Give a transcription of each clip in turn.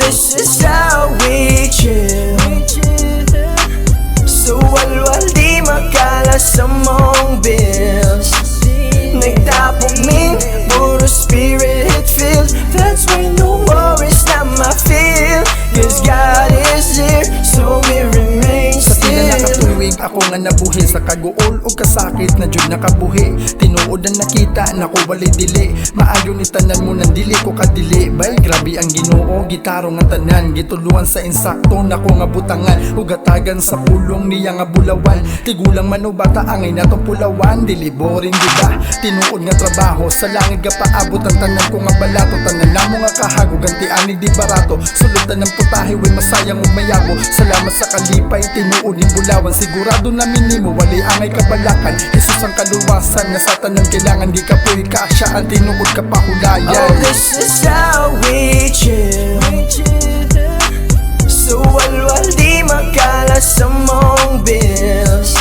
this is how we chill. So walwal di makalas sa mong bills. Nagtapog min, puro spirit filled. That's why no worries na ma-feel. Cause God is here, so we remain still. Nakatuwig ako nga nabuhi sa kaguol o kasakit na jud nakabuhi. Tinuod na nakita na ko walay dili. Maayo ni tanan mo nang dili ko kadili. Bay grabe ang Ginoo, gitaro nga tanan. Gituluan sa insakto na ko nga butangan. Ugatagan sa pulong niya nga bulawan. Tigulang man o bata angay na tong pulawan. Dili boring diba? Tinuod nga trabaho sa langit ga paabot ang tanan ko nga balato. Tanan na mo nga kahagog ang tiani di barato. Sulutan ng putahe way masayang ug mayabo. Salamat sa kalipay tinuod ni bulawan. Sigurado na minimo wali angay kabalakan. Jesus ang kaluwasan nga sa tanan kailangan di ka puy ka siya ang tinuod ka pahulayan. Oh, this is how we chill. So walwal di makalas sa mong bills.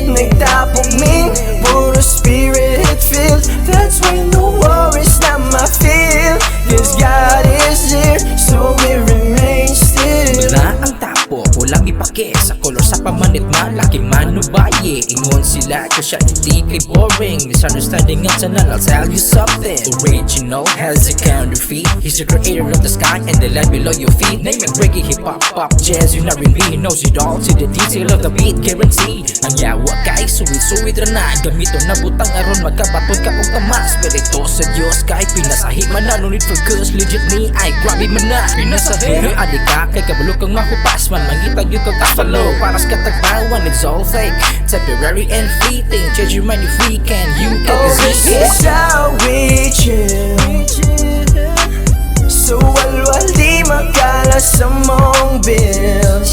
Nagtapog min, puro spirit filled. That's why no worries na ma-feel. Cause God is here, so we remain still. Na ang tapo, walang ipake sa kolor sa pamanit malaki manubaye. Ingon sila kasi hindi kay boring. Misunderstanding at sanal, I'll tell you something. Original has a counterfeit. He's the creator of the sky and the land below your feet. Name it reggae, hip-hop, pop, jazz, you not really. He knows it all to the detail of the beat, guaranteed. Ang yawa kay suwit-suwit na gamito na butang aron magkabatod ka og tamas. Pero ito sa Diyos kay pinasahi man na. No need for cause legit me ay grabe man na. Pinasahi hey, adik ka kay kabalo kang mahupas man. Mangitag yung kang kasalo para sa katagbawan. It's all fake, temporary and fleeting. Change your mind if we can, you can. Oh, this is how we chill. So walwal di makalas sa mong bills.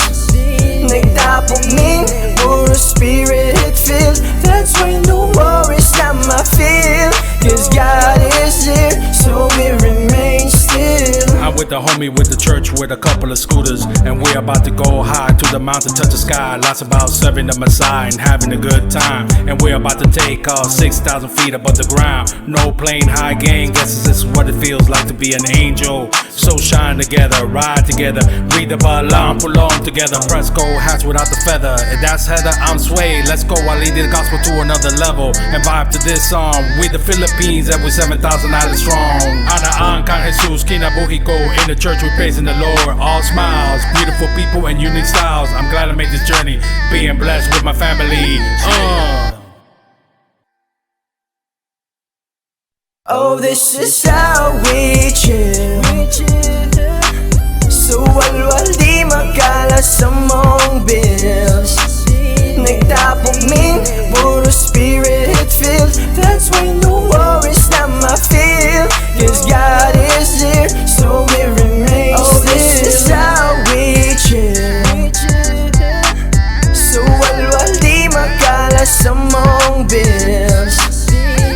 Nagtapog min, puro spirit filled. That's why no worries na ma-feel. Cause God is here, so we remain still. I'm with the homie with the church with a couple of scooters. And we're about to go high to the mountain, touch the sky. Lots about serving the Messiah and having a good time. And we're about to take off 6,000 feet above the ground. No plane, high gain, guess this is what it feels like to be an angel. So shine together, ride together, read the Balaam, pull on together. Press gold hats without the feather. If that's Heather, I'm Sway. Let's go, I lead the gospel to another level. And vibe to this song. We the Philippines and we're 7,000 islands strong. Ana ang kan Jesus, kinabuhi ko. In the church we're praising the Lord. All smiles, beautiful people and unique styles. I'm glad I made this journey, being blessed with my family. Oh, this is how we chill. So walwal di makalas sa mong bills. Nagtapog min, puro spirit filled. That's why no worries na ma-feel. Cause God is here, so we remain still. Oh, this is how we chill. So walwal di makalas sa mong bills.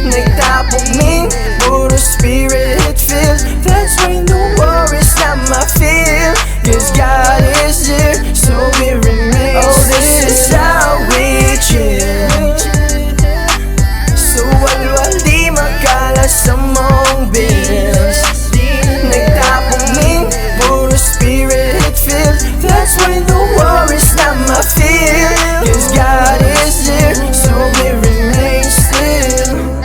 Nagtapog min, puro spirit filled. That's why no worries na ma-feel. Cause God is here, so we remain still. Oh, this is how we chill. So walwal di makalas sa mong bills. Nagtapog min, puro spirit filled. That's why no worries na ma-feel. Cause God is here, so we remain still.